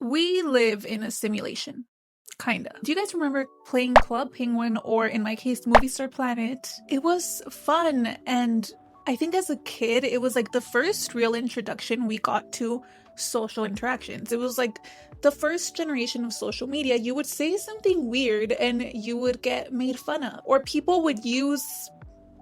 We live in a simulation. Kinda. Do you guys remember playing Club Penguin, or in my case, Movie Star Planet? It was fun, and I think as a kid, it was like the first real introduction we got to social interactions. It was like the first generation of social media. You would say something weird and you would get made fun of, or people would use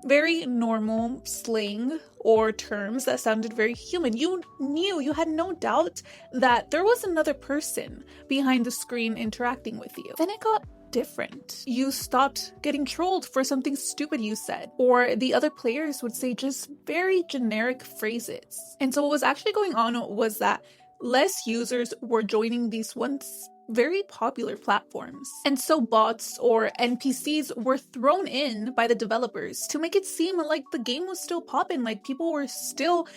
very normal slang or terms that sounded very human. You knew, you had no doubt that there was another person behind the screen interacting with you. Then it got different. You stopped getting trolled for something stupid you said, or the other players would say just very generic phrases. And so what was actually going on was that less users were joining these once very popular platforms. And so bots or NPCs were thrown in by the developers to make it seem like the game was still popping, like people were still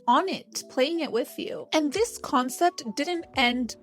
on it, playing it with you. And this concept didn't end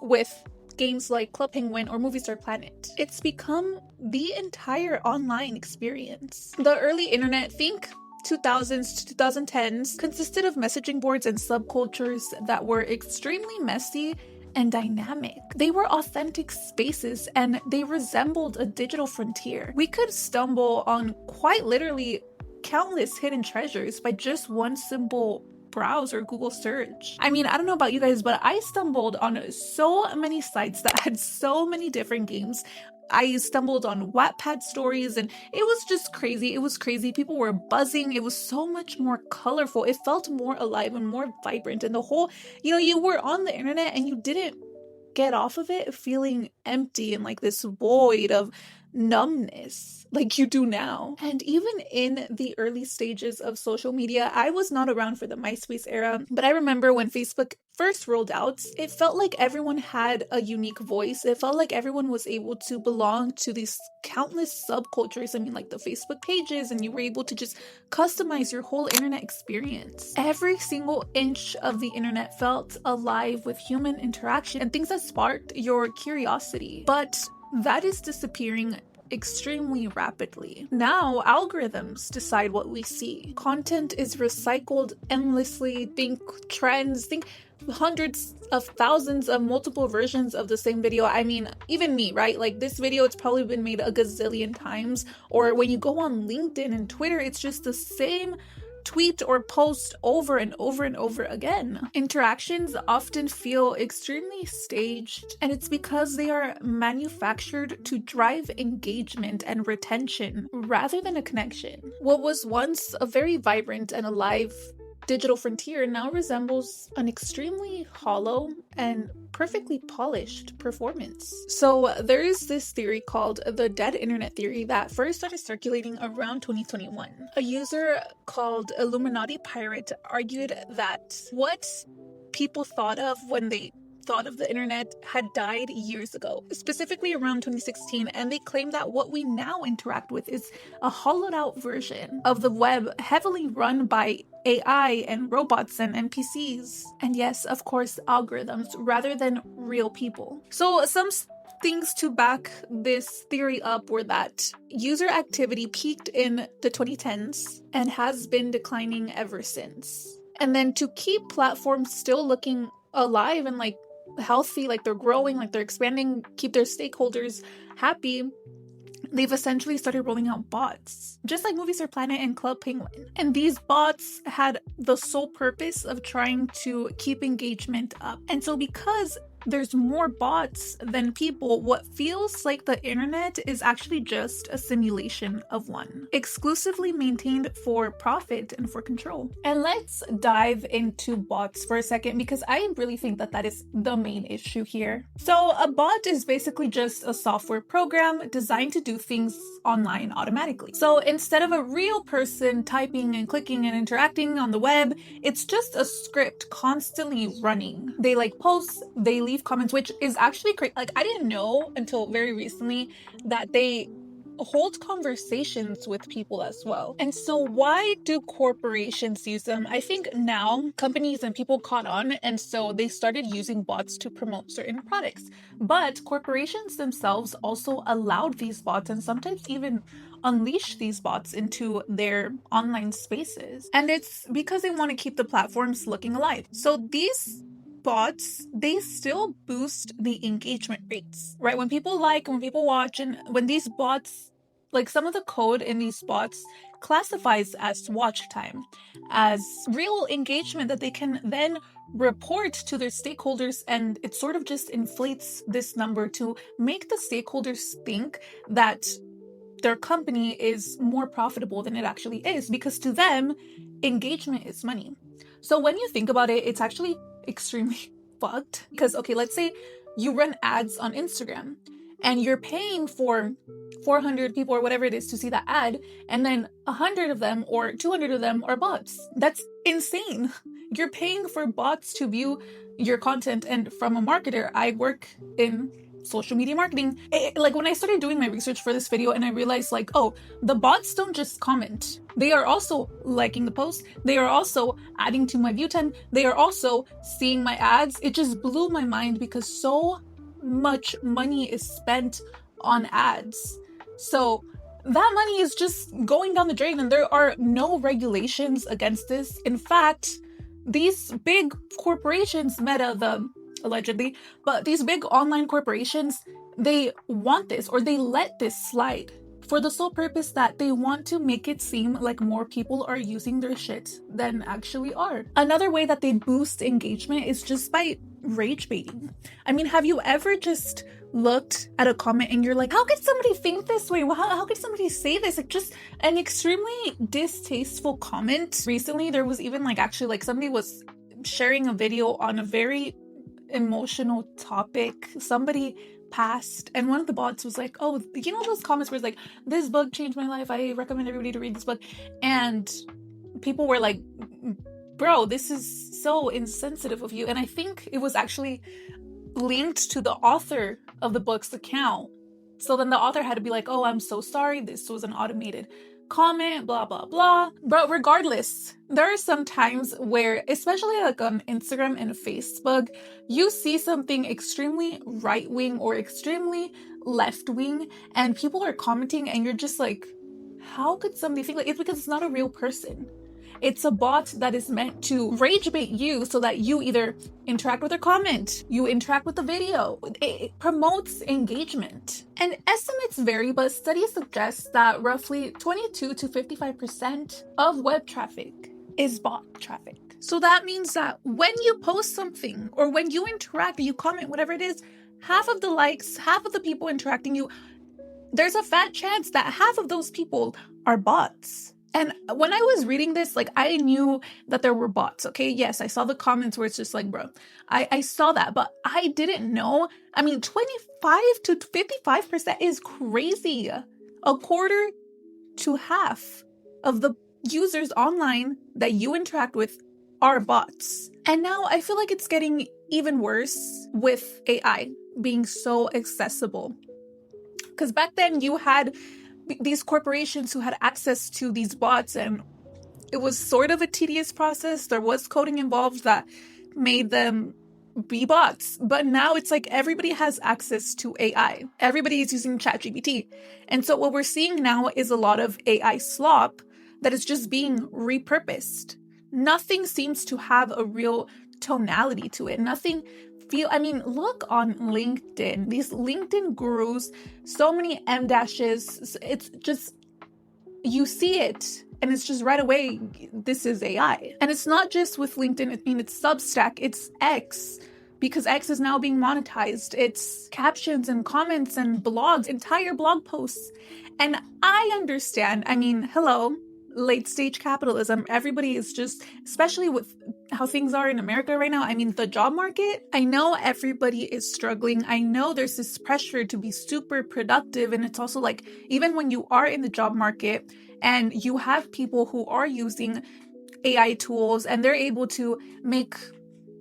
with games like Club Penguin or Movie Star Planet. It's become the entire online experience. The early internet, think 2000s to 2010s, consisted of messaging boards and subcultures that were extremely messy and dynamic. They were authentic spaces and they resembled a digital frontier. We could stumble on quite literally countless hidden treasures by just one simple browse or Google search. I mean, I don't know about you guys, but I stumbled on so many sites that had so many different games. I stumbled on Wattpad stories and it was just crazy. It was crazy. People were buzzing. It was so much more colorful. It felt more alive and more vibrant. And the whole, you were on the internet and you didn't get off of it feeling empty and like this void of numbness like you do now. And even in the early stages of social media, I was not around for the MySpace era, but I remember when Facebook first rolled out, it felt like everyone had a unique voice. It felt like everyone was able to belong to these countless subcultures. I mean, like the Facebook pages, and you were able to just customize your whole internet experience. Every single inch of the internet felt alive with human interaction and things that sparked your curiosity. But that is disappearing extremely rapidly. Now, algorithms decide what we see. Content is recycled endlessly. Think trends, think hundreds of thousands of multiple versions of the same video. I mean, even me, right? Like this video, it's probably been made a gazillion times. Or when you go on LinkedIn and Twitter, it's just the same tweet or post over and over and over again. Interactions often feel extremely staged, and it's because they are manufactured to drive engagement and retention rather than a connection. What was once a very vibrant and alive digital frontier now resembles an extremely hollow and perfectly polished performance. So there is this theory called the dead internet theory that first started circulating around 2021. A user called Illuminati Pirate argued that what people thought of when they thought of the internet had died years ago, specifically around 2016, and they claim that what we now interact with is a hollowed out version of the web heavily run by AI and robots and NPCs. And yes, of course, algorithms rather than real people. So some things to back this theory up were that user activity peaked in the 2010s and has been declining ever since. And then to keep platforms still looking alive and like healthy, like they're growing, like they're expanding, keep their stakeholders happy, they've essentially started rolling out bots, just like Movie Star Planet and Club Penguin. And these bots had the sole purpose of trying to keep engagement up. And so because there's more bots than people, what feels like the internet is actually just a simulation of one, exclusively maintained for profit and for control. And let's dive into bots for a second, because I really think that that is the main issue here. So a bot is basically just a software program designed to do things online automatically. So instead of a real person typing and clicking and interacting on the web, it's just a script constantly running. They like posts, they leave comments, which is actually great. Like I didn't know until very recently that they hold conversations with people as well. And so why do corporations use them? I think now companies and people caught on, and so they started using bots to promote certain products. But corporations themselves also allowed these bots and sometimes even unleash these bots into their online spaces. And it's because they want to keep the platforms looking alive. So these bots, they still boost the engagement rates, right? When people like, when people watch, and when these bots, like some of the code in these bots classifies as watch time, as real engagement that they can then report to their stakeholders, and it sort of just inflates this number to make the stakeholders think that their company is more profitable than it actually is, because to them, engagement is money. So when you think about it, it's actually extremely fucked. Because, okay, let's say you run ads on Instagram and you're paying for 400 people or whatever it is to see that ad, and then 100 of them or 200 of them are bots. That's insane. You're paying for bots to view your content. And from a marketer, I work in social media marketing. Like when I started doing my research for this video and I realized like, oh, the bots don't just comment. They are also liking the post. They are also adding to my view time. They are also seeing my ads. It just blew my mind because so much money is spent on ads. So that money is just going down the drain, and there are no regulations against this. In fact, these big corporations, allegedly, but these big online corporations, they want this, or they let this slide for the sole purpose that they want to make it seem like more people are using their shit than actually are. Another way that they boost engagement is just by rage baiting. I mean, have you ever just looked at a comment and you're like, how could somebody think this way? How could somebody say this? Like, just an extremely distasteful comment. Recently, there was even like somebody was sharing a video on a very emotional topic. Somebody passed, and one of the bots was like, oh, you know those comments where it's like, this book changed my life, I recommend everybody to read this book, and people were like, bro, this is so insensitive of you. And I think it was actually linked to the author of the book's account. So then the author had to be like, oh, I'm so sorry, this was an automated comment, blah blah blah. But regardless, there are some times where, especially like on Instagram and Facebook, you see something extremely right-wing or extremely left-wing and people are commenting and you're just like, how could somebody think like it's because it's not a real person. It's a bot that is meant to rage bait you so that you either interact with their comment, you interact with the video. It promotes engagement. And estimates vary, but studies suggest that roughly 22 to 55% of web traffic is bot traffic. So that means that when you post something or when you interact, you comment, whatever it is, half of the likes, half of the people interacting you, there's a fat chance that half of those people are bots. And when I was reading this, like, I knew that there were bots, okay? Yes, I saw the comments where it's just like, bro, I saw that, but I didn't know. I mean, 25 to 55% is crazy. A quarter to half of the users online that you interact with are bots. And now I feel like it's getting even worse with AI being so accessible. Because back then you had these corporations who had access to these bots, and it was sort of a tedious process. There was coding involved that made them be bots. But now it's like everybody has access to AI. Everybody is using ChatGPT. And so what we're seeing now is a lot of AI slop that is just being repurposed. Nothing seems to have a real tonality to it. Look on LinkedIn. These LinkedIn gurus, so many M dashes. It's just, you see it and it's just right away, this is AI. And it's not just with LinkedIn. I mean, it's Substack, it's X, because X is now being monetized. It's captions and comments and blogs, entire blog posts. And I understand, hello, late stage capitalism. Everybody is just, especially with how things are in America right now. The job market, I know everybody is struggling. I know there's this pressure to be super productive. And it's also like, even when you are in the job market and you have people who are using AI tools and they're able to make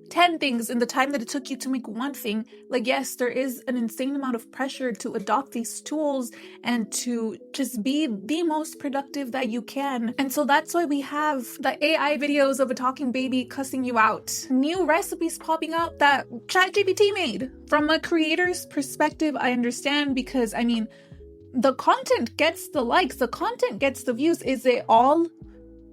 10 things in the time that it took you to make one thing, like, yes, there is an insane amount of pressure to adopt these tools and to just be the most productive that you can. And so that's why we have the AI videos of a talking baby cussing you out, new recipes popping up that ChatGPT made. From a creator's perspective, I understand, because the content gets the likes, the content gets the views. Is it all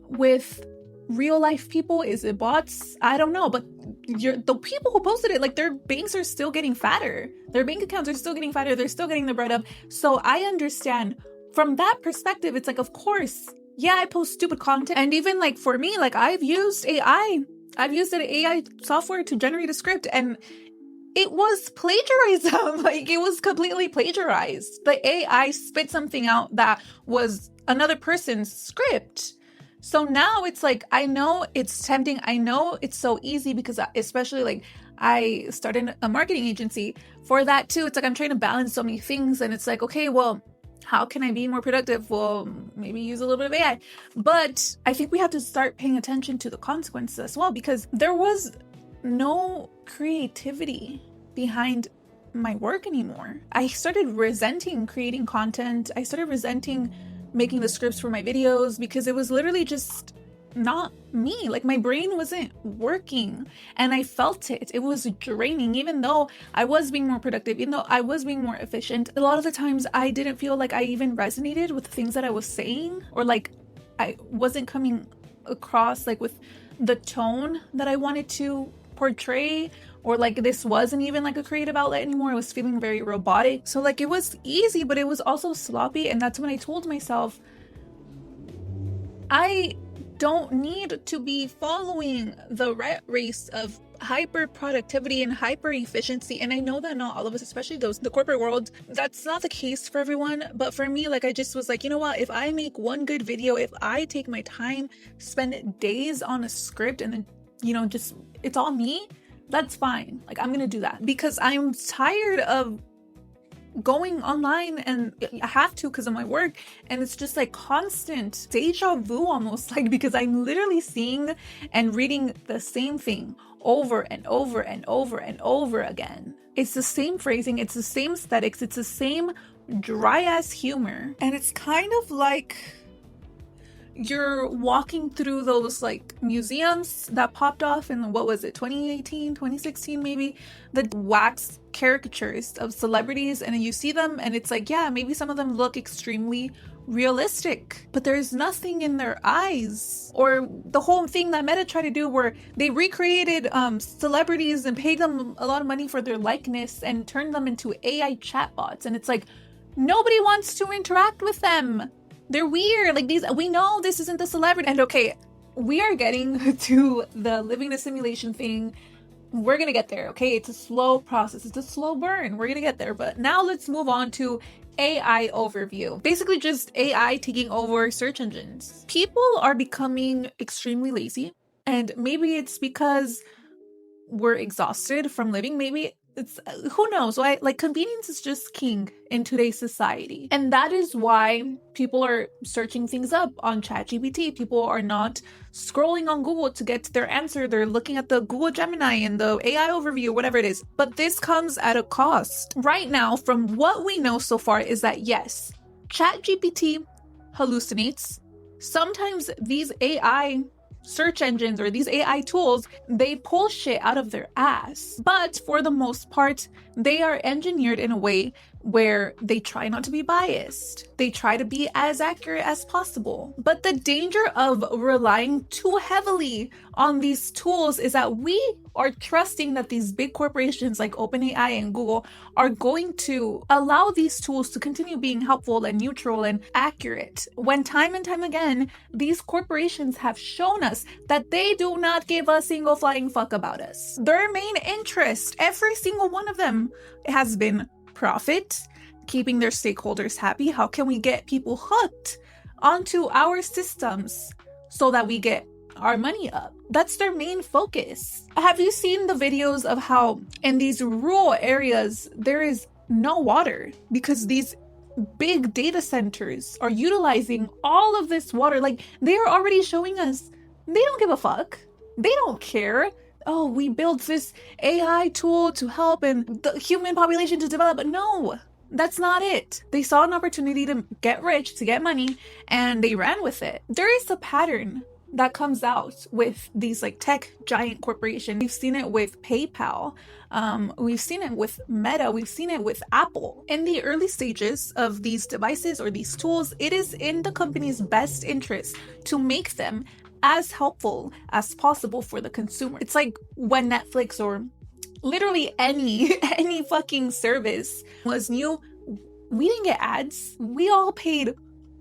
with real life people? Is it bots? I don't know, but the people who posted it, like, their banks are still getting fatter. Their bank accounts are still getting fatter. They're still getting the bread up. So I understand from that perspective. It's like, of course, yeah, I post stupid content. And even like for me, like, I've used AI. I've used an AI software to generate a script, and it was plagiarism. Like, it was completely plagiarized. The AI spit something out that was another person's script. So now it's like, I know it's tempting. I know it's so easy because, especially like, I started a marketing agency for that too. It's like, I'm trying to balance so many things, and it's like, okay, well, how can I be more productive? Well, maybe use a little bit of AI. But I think we have to start paying attention to the consequences as well, because there was no creativity behind my work anymore. I started resenting creating content. I started resenting making the scripts for my videos because it was literally just not me. Like, my brain wasn't working, and I felt it. It was draining. Even though I was being more productive, even though I was being more efficient, a lot of the times I didn't feel like I even resonated with the things that I was saying, or like I wasn't coming across like with the tone that I wanted to portray, or like this wasn't even like a creative outlet anymore. It was feeling very robotic. So like, it was easy, but it was also sloppy. And that's when I told myself, I don't need to be following the rat race of hyper productivity and hyper efficiency. And I know that not all of us, especially those in the corporate world, that's not the case for everyone. But for me, like, I just was like, you know what, if I make one good video, if I take my time, spend days on a script, and then, you know, just, it's all me, that's fine. Like, I'm gonna do that because I'm tired of going online, and I have to because of my work, and it's just like constant deja vu almost, like, because I'm literally seeing and reading the same thing over and over and over and over again. It's the same phrasing, it's the same aesthetics, it's the same dry ass humor, and it's kind of like you're walking through those like museums that popped off in, what was it, 2018, 2016 maybe, the wax caricatures of celebrities, and you see them and it's like, yeah, maybe some of them look extremely realistic, but there's nothing in their eyes. Or the whole thing that Meta tried to do where they recreated celebrities and paid them a lot of money for their likeness and turned them into AI chatbots, and it's like, nobody wants to interact with them. They're weird. Like, these, we know this isn't the celebrity. And okay, we are getting to the living the simulation thing. We're gonna get there, okay? It's a slow process. It's a slow burn. We're gonna get there. But now let's move on to AI overview. Basically just AI taking over search engines. People are becoming extremely lazy. And maybe it's because we're exhausted from living. Maybe it's, who knows, why? Like, convenience is just king in today's society. And that is why people are searching things up on ChatGPT. People are not scrolling on Google to get to their answer. They're looking at the Google Gemini and the AI overview, whatever it is. But this comes at a cost. Right now, from what we know so far, is that yes, ChatGPT hallucinates. Sometimes these AI search engines or these AI tools, they pull shit out of their ass. But for the most part, they are engineered in a way where they try not to be biased. They try to be as accurate as possible. But the danger of relying too heavily on these tools is that we are trusting that these big corporations like OpenAI and Google are going to allow these tools to continue being helpful and neutral and accurate, when time and time again, these corporations have shown us that they do not give a single flying fuck about us. Their main interest, every single one of them, has been profit, keeping their stakeholders happy. How can we get people hooked onto our systems so that we get our money up? That's their main focus. Have you seen the videos of how in these rural areas there is no water because these big data centers are utilizing all of this water? Like, they are already showing us they don't give a fuck. They don't care. Oh, we built this AI tool to help and the human population to develop. But no, that's not it. They saw an opportunity to get rich, to get money, and they ran with it. There is a pattern that comes out with these like tech giant corporations. We've seen it with PayPal. We've seen it with Meta. We've seen it with Apple. In the early stages of these devices or these tools, it is in the company's best interest to make them as helpful as possible for the consumer. It's like when Netflix or literally any fucking service was new, we didn't get ads. We all paid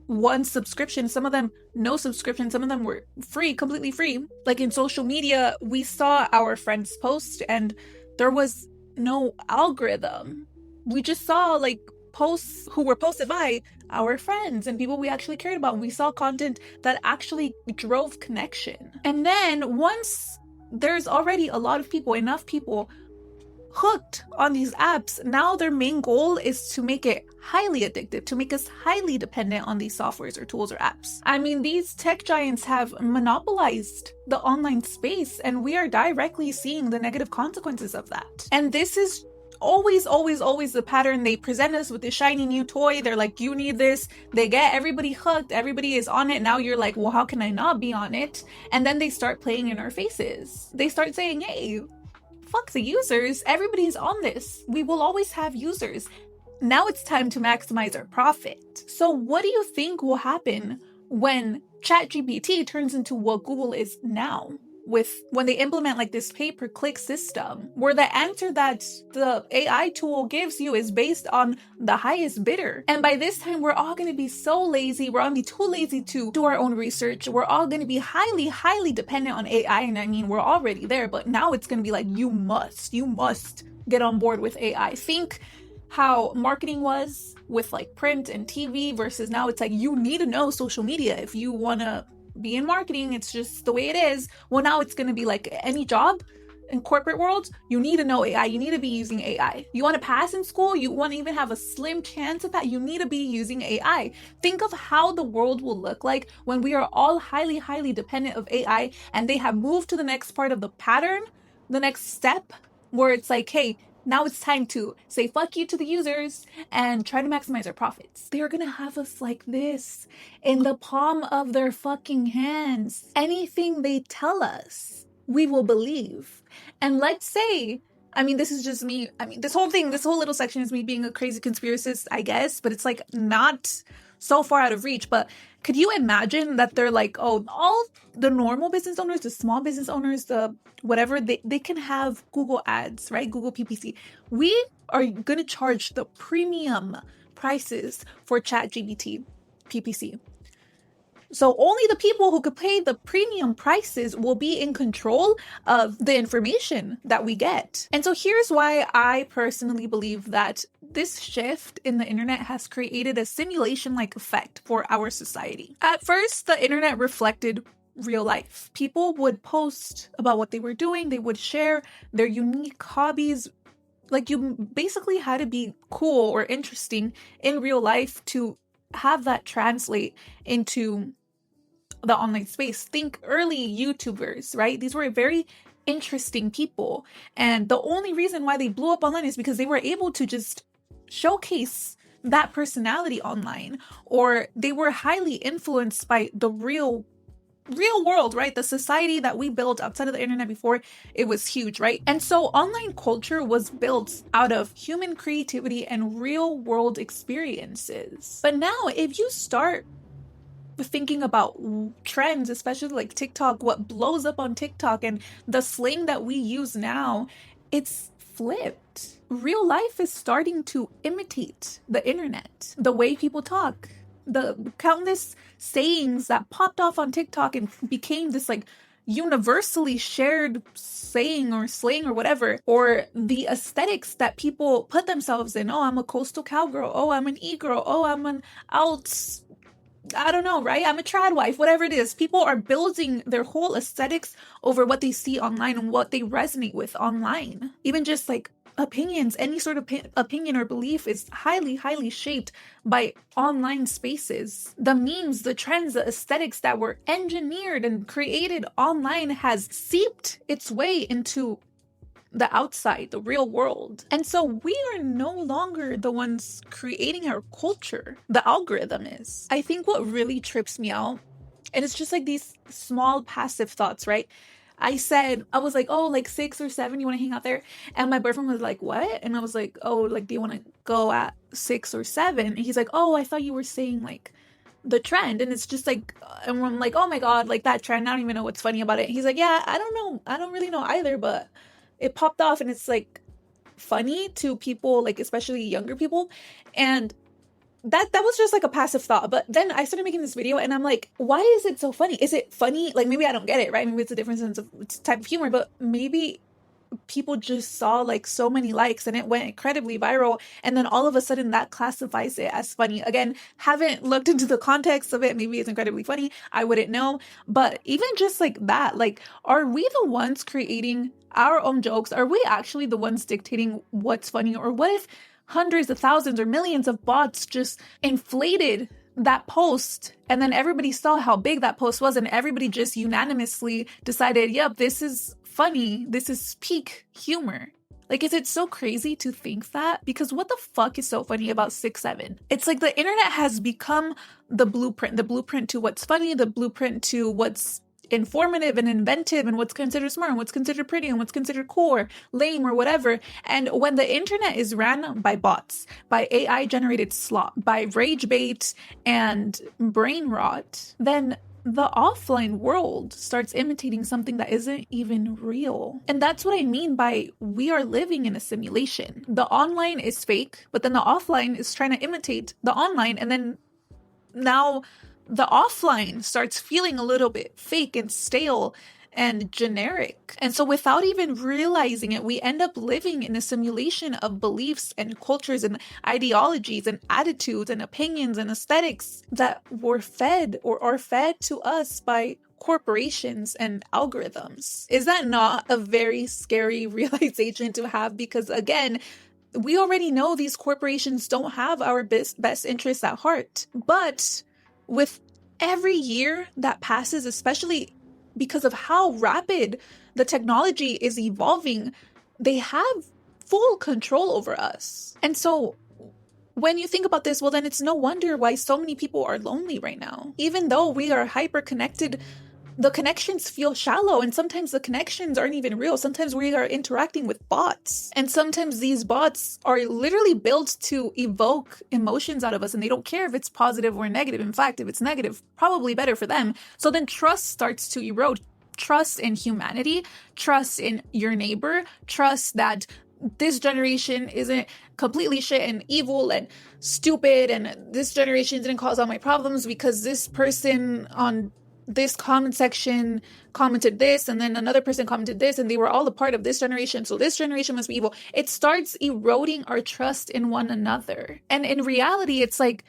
one subscription, some of them no subscription, some of them were free, completely free. Like in social media, we saw our friends post and there was no algorithm. We just saw like posts who were posted by our friends and people we actually cared about. We saw content that actually drove connection. And then once there's already a lot of people, enough people hooked on these apps, now their main goal is to make it highly addictive, to make us highly dependent on these softwares or tools or apps. I mean, these tech giants have monopolized the online space and we are directly seeing the negative consequences of that. And this is always the pattern. They present us with this shiny new toy. They're like, you need this. They get everybody hooked. Everybody is on it. Now you're like, well, how can I not be on it? And then they start playing in our faces. They start saying, hey, fuck the users. Everybody's on this. We will always have users. Now it's time to maximize our profit. So what do you think will happen when ChatGPT turns into what Google is now? When they implement like this pay-per-click system, where the answer that the AI tool gives you is based on the highest bidder. And by this time, we're all going to be so lazy. We're all going to be too lazy to do our own research. We're all going to be highly dependent on AI. And I mean, we're already there, but now it's going to be like, you must get on board with AI. Think how marketing was with like print and TV versus now it's like, you need to know social media if you want to be in marketing. It's just the way it is. Well, now it's going to be like any job in corporate world, you need to know AI. You need to be using AI. You want to pass in school, you want to even have a slim chance of that, you need to be using AI. Think of how the world will look like when we are all highly dependent of AI and they have moved to the next part of the pattern, the next step, where it's like, hey, now it's time to say fuck you to the users and try to maximize our profits. They're gonna have us like this in the palm of their fucking hands. Anything they tell us, we will believe. And let's say, I mean, this is just me. I mean, this whole little section is me being a crazy conspiracist, I guess, but it's like not so far out of reach. But could you imagine that they're like, oh, all the normal business owners, the small business owners, the whatever, they can have Google ads, right? Google PPC. We are going to charge the premium prices for ChatGPT PPC. So only the people who could pay the premium prices will be in control of the information that we get. And so here's why I personally believe that this shift in the internet has created a simulation-like effect for our society. At first, the internet reflected real life. People would post about what they were doing. They would share their unique hobbies. Like, you basically had to be cool or interesting in real life to have that translate into the online space. Think early YouTubers, right? These were very interesting people. And the only reason why they blew up online is because they were able to just showcase that personality online, or they were highly influenced by the real world, right? The society that we built outside of the internet before it was huge, right? And so online culture was built out of human creativity and real world experiences. But now if you start thinking about trends, especially like TikTok, what blows up on TikTok and the slang that we use now, it's flipped. Real life is starting to imitate the internet, the way people talk, the countless sayings that popped off on TikTok and became this like universally shared saying or slang or whatever, or the aesthetics that people put themselves in. Oh, I'm a coastal cowgirl. Oh, I'm an e-girl. Oh, I'm an I don't know, right? I'm a trad wife, whatever it is. People are building their whole aesthetics over what they see online and what they resonate with online. Even just like opinions, any sort of opinion or belief is highly shaped by online spaces. The memes, the trends, the aesthetics that were engineered and created online has seeped its way into the outside, the real world. And so we are no longer the ones creating our culture. The algorithm is. I think what really trips me out, and it's just like these small passive thoughts, right? I was like, oh, like 6 or 7, you want to hang out there? And my boyfriend was like, what? And I was like, oh, like, do you want to go at 6 or 7? And he's like, oh, I thought you were saying like the trend, and it's just like, and I'm like, oh my god, like that trend, I don't even know what's funny about it. He's like, yeah, I don't know, I don't really know either, but it popped off, and it's like funny to people, like especially younger people. And that was just like a passive thought. But then I started making this video, and I'm like, why is it so funny? Is it funny? Like, maybe I don't get it, right? Maybe it's a different sense of type of humor, but maybe people just saw like so many likes and it went incredibly viral, and then all of a sudden that classifies it as funny. Again, haven't looked into the context of it. Maybe it's incredibly funny, I wouldn't know. But even just like that, like, are we the ones creating our own jokes? Are we actually the ones dictating what's funny? Or what if hundreds of thousands or millions of bots just inflated that post, and then everybody saw how big that post was, and everybody just unanimously decided, yep, this is funny, this is peak humor? Like, is it so crazy to think that? Because what the fuck is so funny about 6'7"? It's like the internet has become the blueprint to what's funny, the blueprint to what's informative and inventive, and what's considered smart, and what's considered pretty, and what's considered cool or lame or whatever. And when the internet is ran by bots, by AI generated slop, by rage bait and brain rot, then the offline world starts imitating something that isn't even real. And that's what I mean by we are living in a simulation. The online is fake, but then the offline is trying to imitate the online, and then now the offline starts feeling a little bit fake and stale and generic. And so without even realizing it, we end up living in a simulation of beliefs and cultures and ideologies and attitudes and opinions and aesthetics that were fed or are fed to us by corporations and algorithms. Is that not a very scary realization to have? Because again, we already know these corporations don't have our best interests at heart. But with every year that passes, especially because of how rapid the technology is evolving, they have full control over us. And so when you think about this, well, then it's no wonder why so many people are lonely right now. Even though we are hyper connected, the connections feel shallow, and sometimes the connections aren't even real. Sometimes we are interacting with bots, and sometimes these bots are literally built to evoke emotions out of us, and they don't care if it's positive or negative. In fact, if it's negative, probably better for them. So then trust starts to erode. Trust in humanity, trust in your neighbor, trust that this generation isn't completely shit and evil and stupid, and this generation didn't cause all my problems because this person on this comment section commented this, and then another person commented this, and they were all a part of this generation, so this generation must be evil. It starts eroding our trust in one another. And in reality, it's like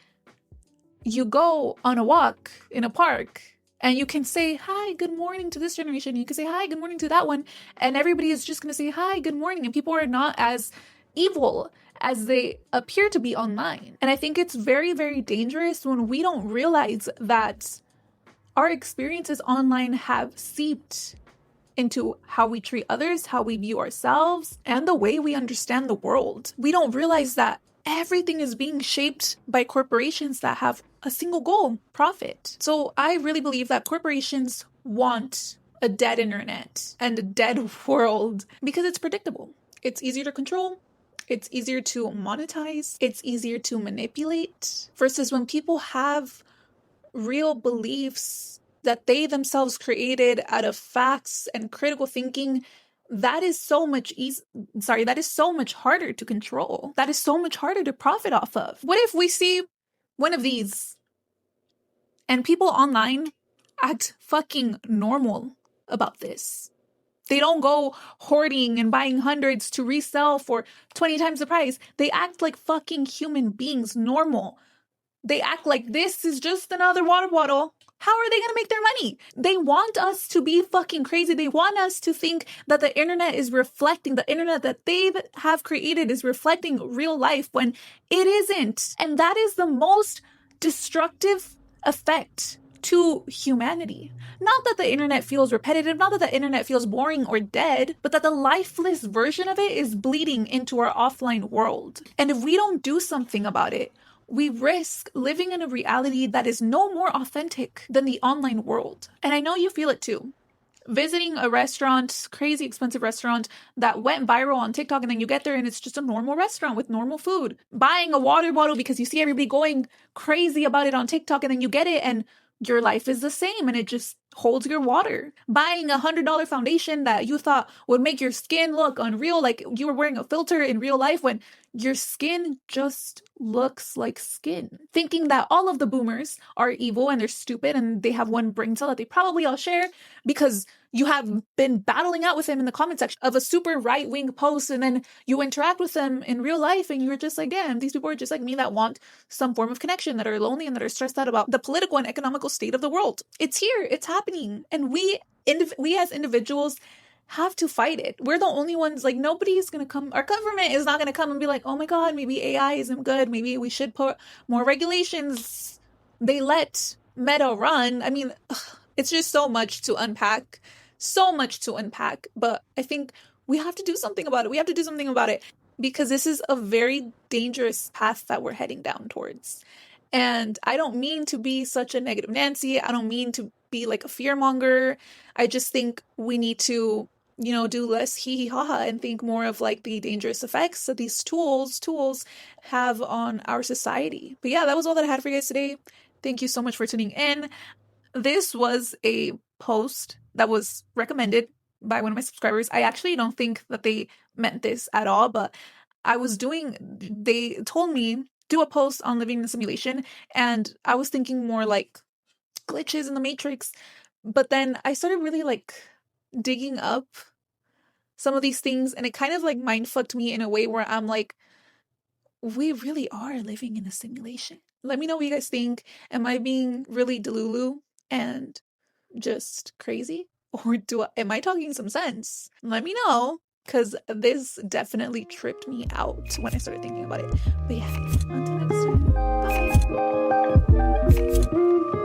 you go on a walk in a park and you can say hi, good morning to this generation. You can say hi, good morning to that one, and everybody is just going to say hi, good morning, and people are not as evil as they appear to be online. And I think it's very, very dangerous when we don't realize that our experiences online have seeped into how we treat others, how we view ourselves, and the way we understand the world. We don't realize that everything is being shaped by corporations that have a single goal: profit. So I really believe that corporations want a dead internet and a dead world because it's predictable. It's easier to control. It's easier to monetize. It's easier to manipulate. Versus when people have real beliefs that they themselves created out of facts and critical thinking, that is so much that is so much harder to control. That is so much harder to profit off of. What if we see one of these and people online act fucking normal about this? They don't go hoarding and buying hundreds to resell for 20 times the price. They act like fucking human beings, normal. They act like this is just another water bottle. How are they going to make their money? They want us to be fucking crazy. They want us to think that the internet that they have created is reflecting real life when it isn't. And that is the most destructive effect to humanity. Not that the internet feels repetitive, not that the internet feels boring or dead, but that the lifeless version of it is bleeding into our offline world. And if we don't do something about it, we risk living in a reality that is no more authentic than the online world. And I know you feel it too. visiting a restaurant, crazy expensive restaurant that went viral on TikTok, and then you get there and it's just a normal restaurant with normal food. Buying a water bottle because you see everybody going crazy about it on TikTok, and then you get it and your life is the same and it just holds your water. Buying $100 foundation that you thought would make your skin look unreal, like you were wearing a filter in real life, when your skin just looks like skin. Thinking that all of the boomers are evil and they're stupid and they have one brain cell that they probably all share because you have been battling out with them in the comment section of a super right-wing post, and then you interact with them in real life and you're just like, damn, these people are just like me that want some form of connection, that are lonely and that are stressed out about the political and economical state of the world. It's here, it's happening, and we as individuals have to fight it. We're the only ones, like, nobody's gonna come, our government is not gonna come and be like, oh my god, maybe AI isn't good, maybe we should put more regulations. They let Meta run. I mean, it's just so much to unpack, but I think we have to do something about it. Because this is a very dangerous path that we're heading down towards. And I don't mean to be such a negative Nancy. I don't mean to be like a fearmonger. I just think we need to, do less hee ha ha and think more of like the dangerous effects that these tools have on our society. But yeah, that was all that I had for you guys today. Thank you so much for tuning in. This was a post that was recommended by one of my subscribers. I actually don't think that they meant this at all, but they told me do a post on living in a simulation, and I was thinking more like glitches in the Matrix. But then I started really like digging up some of these things, and it kind of like mind fucked me in a way where I'm like, we really are living in a simulation. Let me know what you guys think. Am I being really delulu and just crazy? Or am I talking some sense? Let me know, because this definitely tripped me out when I started thinking about it. But yeah, until next time, bye.